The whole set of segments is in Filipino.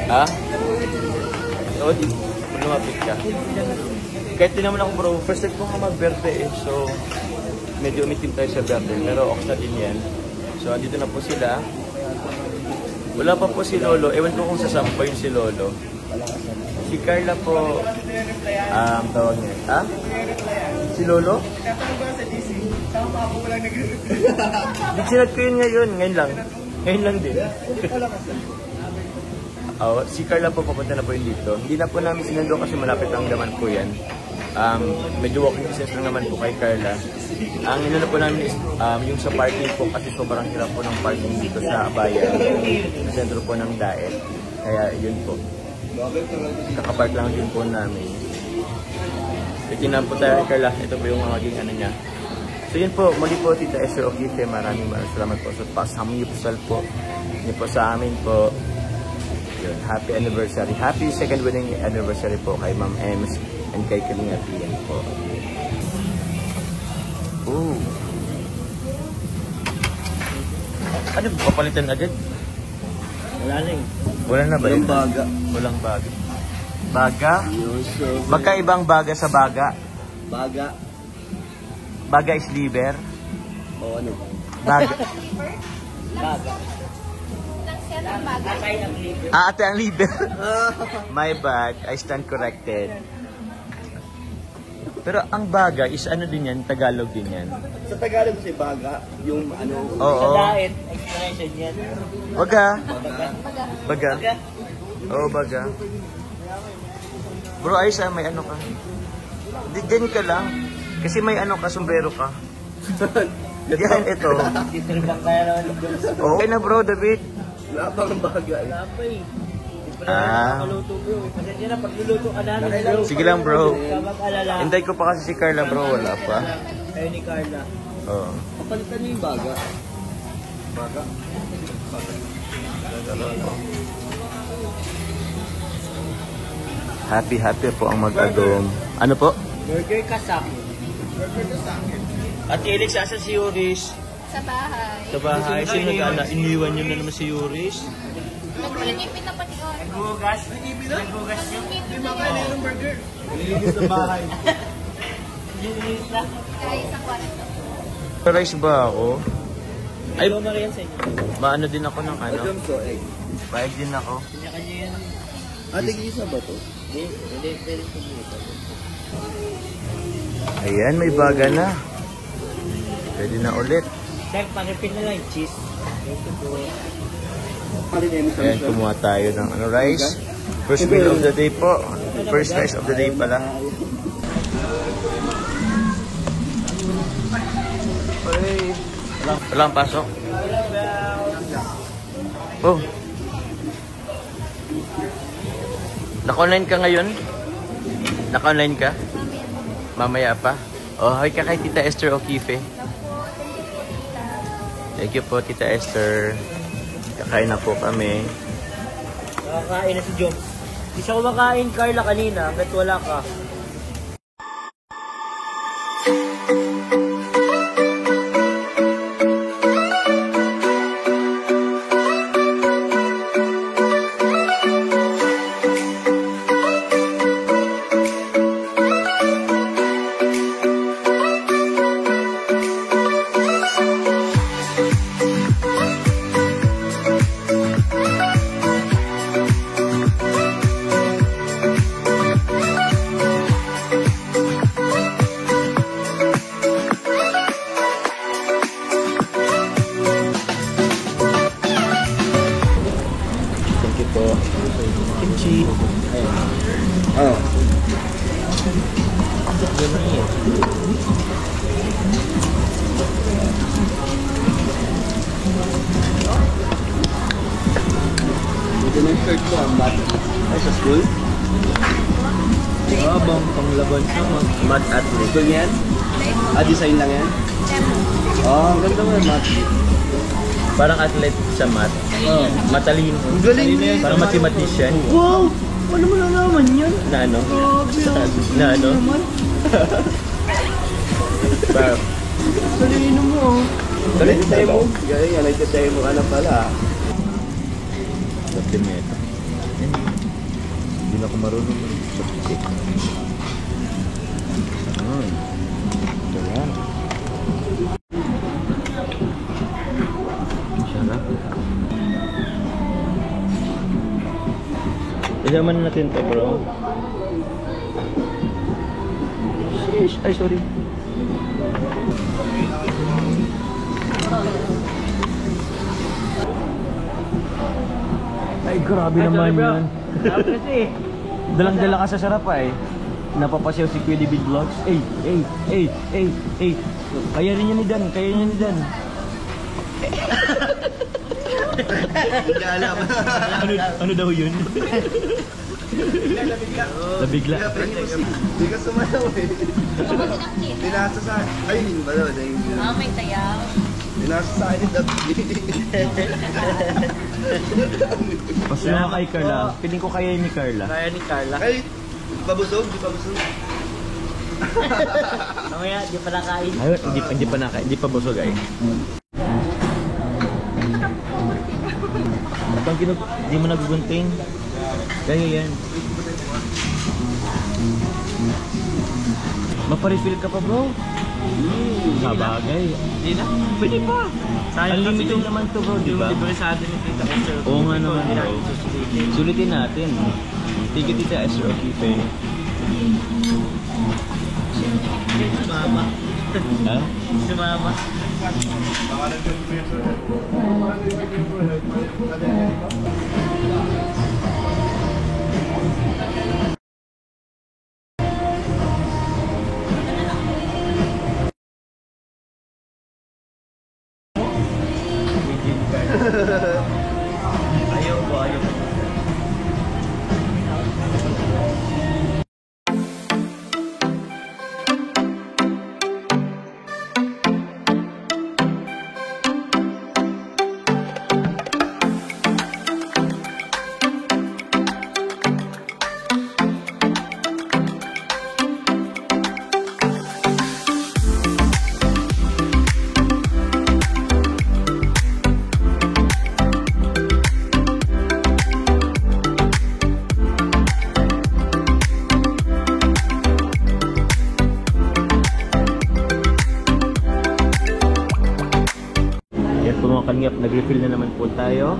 Ha? Oo, di. Lumapit ka. Kahit din naman ako bro, first time ko nga mag-birthday eh. So, medyo umitim tayo sa birthday. Pero okay na din yan. So, andito na po sila. Wala pa po si Lolo. Ewan ko kung sasama pa yun si Lolo. Si Carla po, tawag niya. Ha? Si Lolo? Sinat ko yun ngayon. Ngayon lang. Ngayon lang din. Oh, si Carla po, papunta na po yun dito. Hindi na po namin sinando kasi malapit ang naman po yan. Medyo walking distance lang naman po kay Carla. Ang inano po namin is yung sa parking po kasi sobrang hirap po ng parking dito sa bayan. Sa sentro po ng Daet. Kaya yun po. Kakapark lang din po namin. Ikinan po tayo kay Carla. Ito po yung maging ano niya. So yun po, muli po Tita Esther Oquife. Maraming salamat po sa pasamyupsal po. Yun po sa amin po. Yun, happy anniversary. Happy second wedding anniversary po kay Ma'am Ems and kay Kalinga Pian po. Ooh. Ano, papalitan agad? Wala na eh. Wala na ba yun? Walang baga. Walang baga. Baga? Magkaibang baga sa baga? Baga. Baga is liver? O ano? Baga. Baga. Ate ang liver. My bad. I stand corrected. Pero ang baga is ano din yan? Tagalog din yan. Sa Tagalog kasi baga, yung ano... Oo. Sa diet, expression yan. Baga. Baga. Baga. Oo, baga. Bro, ayos may ano ka. Diyan ka lang. Kasi may ano ka, sombrero ka. Yan, ito. Titribang kaya naman. Okay na bro, David. Wala pang baga eh. Wala pa eh. Maluto bro. Pasensya na, pagluluto ka namin bro. Sige lang bro. Mag-alala. Hintay ko pa kasi si Carla bro, wala pa. Kayo ni Carla. Oo. Kapalitan niyo yung baga. Baga? Happy po ang mag-agom. Ano po? Burger kasak. Burger kasak. At Felix, asan si Yuris? Sa bahay. Sa bahay. Sino nag-ala? Iniwan nyo na naman si Yuris? Nagpinipin na pati ako. Naghugas? Naghugas nyo? Hindi makakain ng burger. Nilinis sa bahay. Nilinis na? Kaya sa kwarto. Rice ba ako? Ay, Loma rin sa inyo. maano din ako ng ano? Madam so egg. Bayag din ako. Kanya-kanya yan. Tig-isa ba to? Hindi. Pwede tig-isa. Ayan, may baga na. Pwede na ulit. Dahil pakipin na lang yung cheese. Ayan, kumuha tayo ng ano, rice. First meal of the day po. First rice of the day pala. Walang pasok. Oh. Naka-online ka ngayon? Naka-online ka? Mamaya pa? Oh, hi ka kay Tita Esther Oquife. Thank you po, Tita Esther. Kakain na po kami. Nakakain na si Jom. Hindi siya kumakain, Carla, kanina. Ba't wala ka? Kimchi. Oh. Ito ng shirt ko ang bata. Ay, sa school? Bang panglaban sa mat athlete. Ito yan? Design lang yan? Oh, ang ganda mo yung mat. Parang athlete sa mat. Oh. Matalino. Ang galing mo yan. Parang mathematician. Wow! Ano mo na naman yan? Na ano? Grabe. Na ano? Parang Salino mo. galing Tayo mo. Galing yan. Nagtatay mo ka na pala. Supplemento. Hindi na ako marunong mag-chopstick. Ito yan. Sarap. Ilaman natin ito, bro. Sheesh. Ay, sorry. Ay, grabe naman yan. Kasi, Dalang-dala ka sa sarap eh. Napapasayaw si Kuya David Vlogs. Kaya rin yan ni Dan, kaya niya ni Dan. Hindi alam. Ano daw yun? Nabigla. Hindi ka sumayaw eh. Pinasa sa akin. Ay, hindi ba daw? May tayaw. Pinasa sa akin yung dabi. Mas mga kay Carla. Piling ko kaya ni Carla. kaya ni Carla. Ay, di pa busog? Di pa busog? Mamaya, di pa nakain. Ay, hindi pa busog ay. Pag hindi mo nagugunting, kaya yan. Maparefill ka pa, bro. Sabagay. Hindi na. Pwede pa. Sayang Unlimited naman to, bro, di ba? Libre sa atin ni Tita Esther. Oo nga naman, Hindi bro. natin susulitin. Sulitin natin. Tigil Tita Esther O'Keefe. Sumama. Ha? Sumama. Ayaw po, ayaw po. Kalingap, nag-refill na naman po tayo.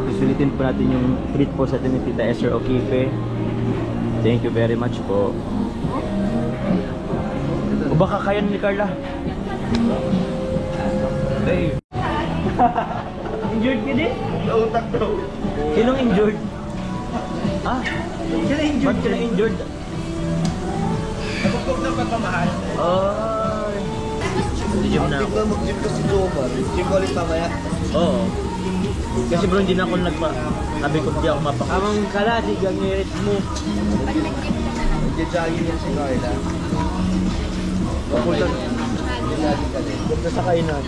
Susulitin po natin yung treat po sa atin ni Tita Esther O'Keefe. Thank you very much po. O baka kaya ni Carla? Hey, Injured ka din? nautak daw. Sinong injured? Ah, Sila injured. ba't sila injured? Nabukog ng pagmamahal. Ay. Gym na Active ako. na mag-gym ko si Jomar. Gym ko ulit mamaya. Oo. Kasi bro, hindi na ako sabi ko hindi ako mapaka. Amang kala, si Gangirit mo. Pag nag-gym ka na lang. Nag-jogging yan si Carla. Papunta. Nag-jogging ka din. Punta sa kainan.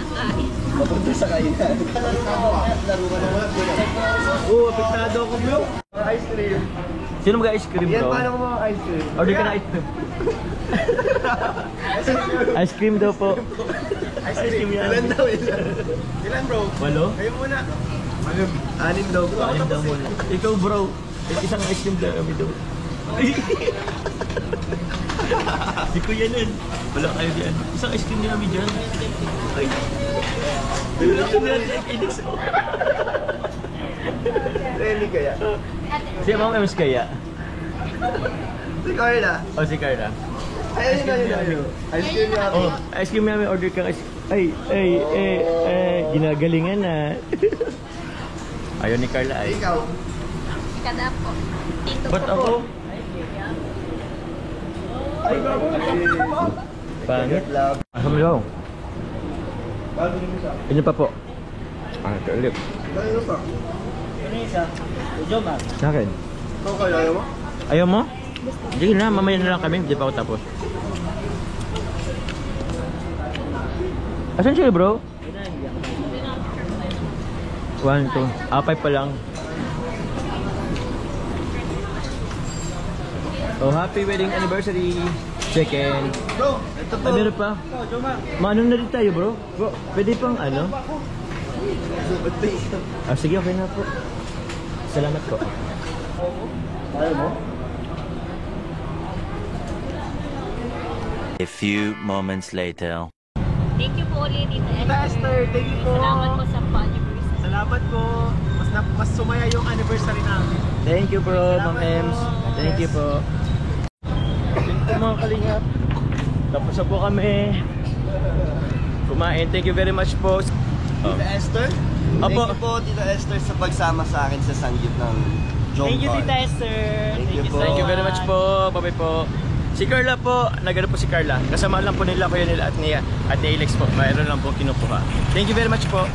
Papunta sa kainan. Laro ka naman. Oo, apektado ako bro. Ice cream. Sino mag-ice cream Yan, bro? paano ko mga ice cream? Order ka na ice cream. Ice cream daw po. Ice cream yan. Ilan daw ilan? Ilan bro? 8? Kayo muna. Anim daw bro. Ayun daw muna. Ikaw bro, isang ice cream daw kami daw. Si Kuya nun. Wala kayo dyan. Isang ice cream din kami dyan. Ay. Wala ko na inis mo. Really kaya? Si Ma'am Ems kaya? Si Carla. O si Carla? Ayun na yun. Ice cream namin. Oh, ice cream namin order kang ice ay, ginagalingan na. Ayaw ni Carla ay. Ikaw. Kada po. Tito Ba't po ako? po. Pangit. Love. Asam daw. Ano pa po? Ah, kalip. Ano pa? Ano isa? Jomar. Sa akin. Ikaw kaya ayaw mo? Ayaw mo? Sige na, mamaya na lang kami. Hindi pa ako tapos. Asan siya bro? 1, 2. 5 pa lang. Oh, happy wedding anniversary. Chicken. Bro, ito po. Ay, meron pa? Oh, Jomar. Manong na rin tayo bro. Bro, pwede pang ano? Ba't ba isa? Ah, sige, okay na po. Salamat po. Ayaw mo? A few moments later. Thank you po ulit, Tita Tita Esther, thank you po. Salamat po sa anniversary. Salamat po. Mas sumaya yung anniversary namin. Thank you bro, Ma'am Salamat Ems. po. Thank you po. Thank you mga kalingap. Tapos na po kami kumain. Thank you very much po. Tita Esther? Apo. Thank you po, Tita Esther, sa pagsama sa akin sa sanggip ng John Thank you, Carl. Tita Esther. Thank you po. Thank you very much po. Bye-bye po. Si Carla po, nagano po si Carla. Kasama lang po nila, kuya nila at ni Alex po. Mayroon lang po kinukuha. Thank you very much po.